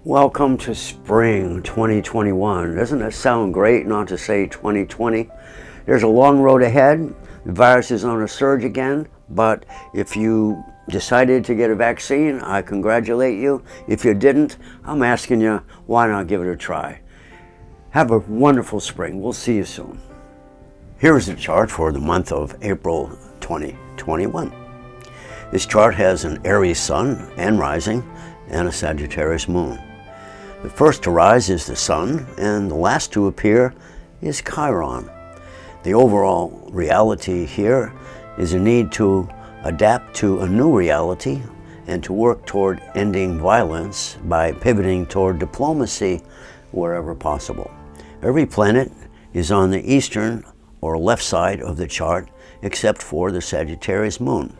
Welcome to spring 2021. Doesn't it sound great not to say 2020? There's a long road ahead. The virus is on a surge again, but if you decided to get a vaccine, I congratulate you. If you didn't, I'm asking you, why not give it a try? Have a wonderful spring. We'll see you soon. Here's the chart for the month of April 2021. This chart has an Aries sun and rising and a Sagittarius moon. The first to rise is the Sun, and the last to appear is Chiron. The overall reality here is a need to adapt to a new reality and to work toward ending violence by pivoting toward diplomacy wherever possible. Every planet is on the eastern or left side of the chart except for the Sagittarius moon.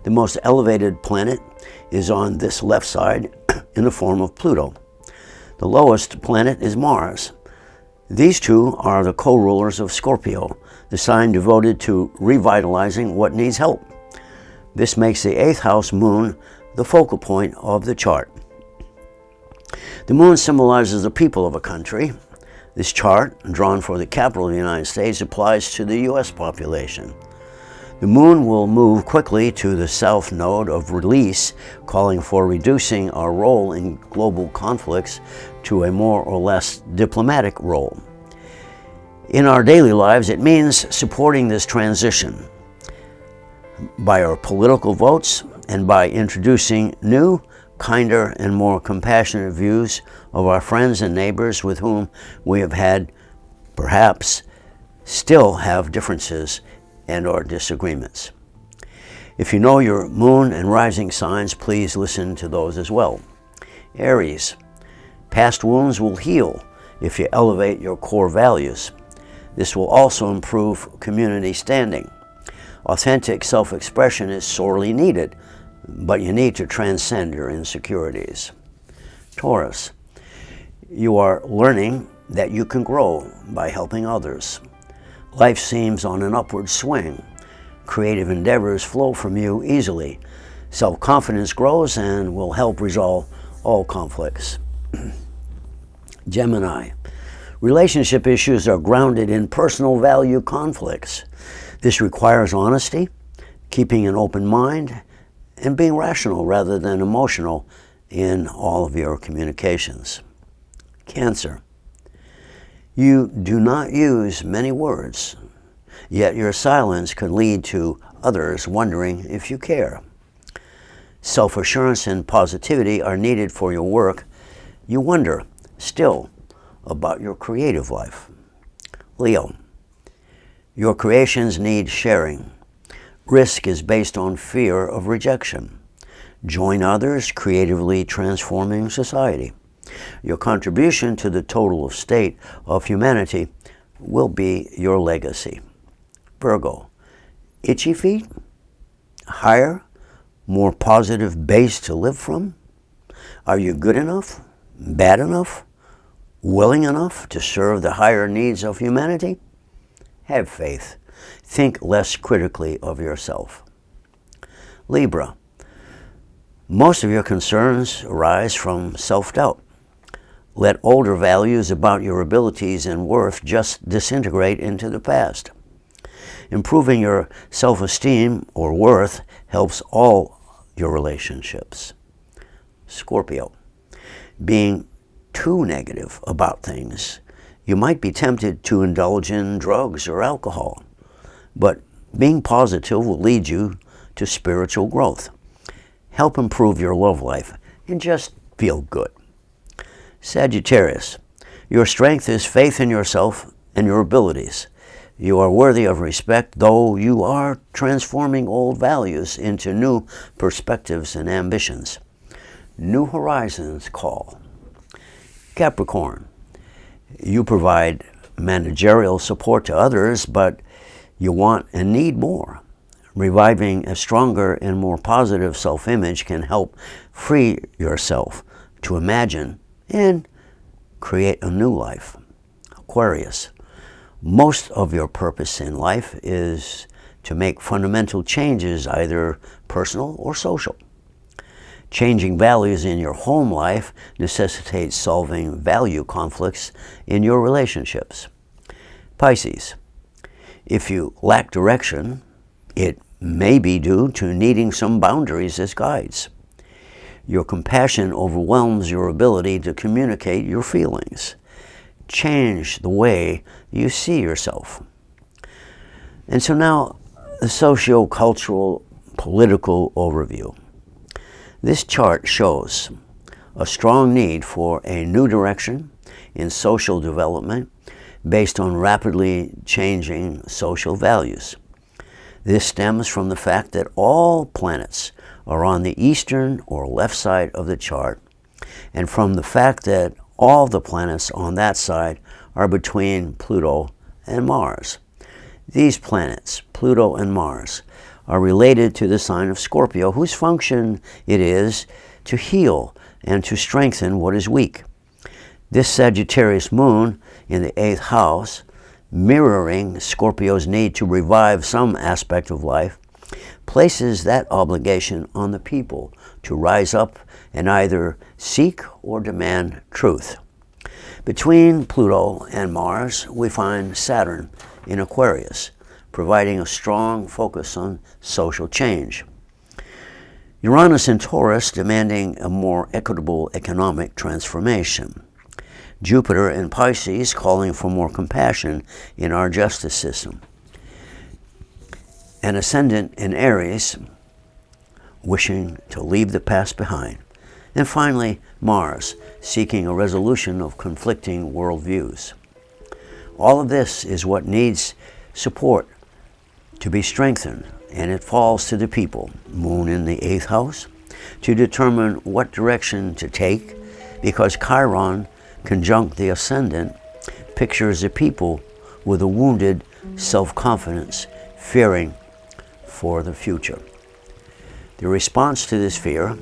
The most elevated planet is on this left side in the form of Pluto. The lowest planet is Mars. These two are the co-rulers of Scorpio, the sign devoted to revitalizing what needs help. This makes the 8th house moon the focal point of the chart. The moon symbolizes the people of a country. This chart, drawn for the capital of the United States, applies to the U.S. population. The moon will move quickly to the south node of release, calling for reducing our role in global conflicts to a more or less diplomatic role. In our daily lives, it means supporting this transition by our political votes and by introducing new, kinder, and more compassionate views of our friends and neighbors with whom we have had, perhaps still have differences and/or disagreements. If you know your moon and rising signs, please listen to those as well. Aries, past wounds will heal if you elevate your core values. This will also improve community standing. Authentic self-expression is sorely needed, but you need to transcend your insecurities. Taurus, you are learning that you can grow by helping others. Life seems on an upward swing. Creative endeavors flow from you easily. Self-confidence grows and will help resolve all conflicts. Gemini, relationship issues are grounded in personal value conflicts. This requires honesty, keeping an open mind, and being rational rather than emotional in all of your communications. Cancer, you do not use many words, yet your silence could lead to others wondering if you care. Self-assurance and positivity are needed for your work. You wonder still about your creative life. Leo, your creations need sharing. Risk is based on fear of rejection. Join others, creatively transforming society. Your contribution to the total state of humanity will be your legacy. Virgo, itchy feet? Higher, more positive base to live from? Are you good enough, bad enough, willing enough to serve the higher needs of humanity? Have faith. Think less critically of yourself. Libra, most of your concerns arise from self-doubt. Let older values about your abilities and worth just disintegrate into the past. Improving your self-esteem or worth helps all your relationships. Scorpio, being too negative about things, you might be tempted to indulge in drugs or alcohol, but being positive will lead you to spiritual growth. Help improve your love life and just feel good. Sagittarius, your strength is faith in yourself and your abilities. You are worthy of respect, though you are transforming old values into new perspectives and ambitions. New horizons call. Capricorn, you provide managerial support to others, but you want and need more. Reviving a stronger and more positive self-image can help free yourself to imagine and create a new life. Aquarius, most of your purpose in life is to make fundamental changes, either personal or social. Changing values in your home life necessitates solving value conflicts in your relationships. Pisces, if you lack direction, it may be due to needing some boundaries as guides. Your compassion overwhelms your ability to communicate your feelings. Change the way you see yourself. And so now, the socio-cultural political overview. This chart shows a strong need for a new direction in social development based on rapidly changing social values. This stems from the fact that all planets are on the eastern or left side of the chart, and from the fact that all the planets on that side are between Pluto and Mars. These planets, Pluto and Mars, are related to the sign of Scorpio, whose function it is to heal and to strengthen what is weak. This Sagittarius moon in the 8th house, mirroring Scorpio's need to revive some aspect of life, places that obligation on the people to rise up and either seek or demand truth. Between Pluto and Mars, we find Saturn in Aquarius, providing a strong focus on social change. Uranus in Taurus, demanding a more equitable economic transformation. Jupiter in Pisces, calling for more compassion in our justice system. An ascendant in Aries, wishing to leave the past behind. And finally, Mars, seeking a resolution of conflicting worldviews. All of this is what needs support to be strengthened, and it falls to the people, Moon in the 8th house, to determine what direction to take, because Chiron, conjunct the ascendant, pictures a people with a wounded self-confidence, fearing for the future. The response to this fear,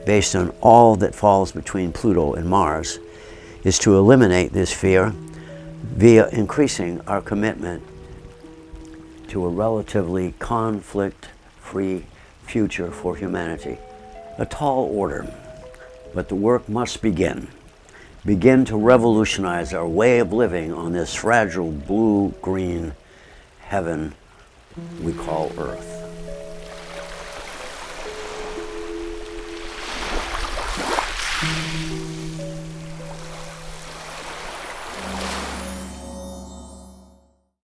based on all that falls between Pluto and Mars, is to eliminate this fear via increasing our commitment to a relatively conflict-free future for humanity. A tall order, but the work must begin. Begin to revolutionize our way of living on this fragile blue-green heaven we call Earth.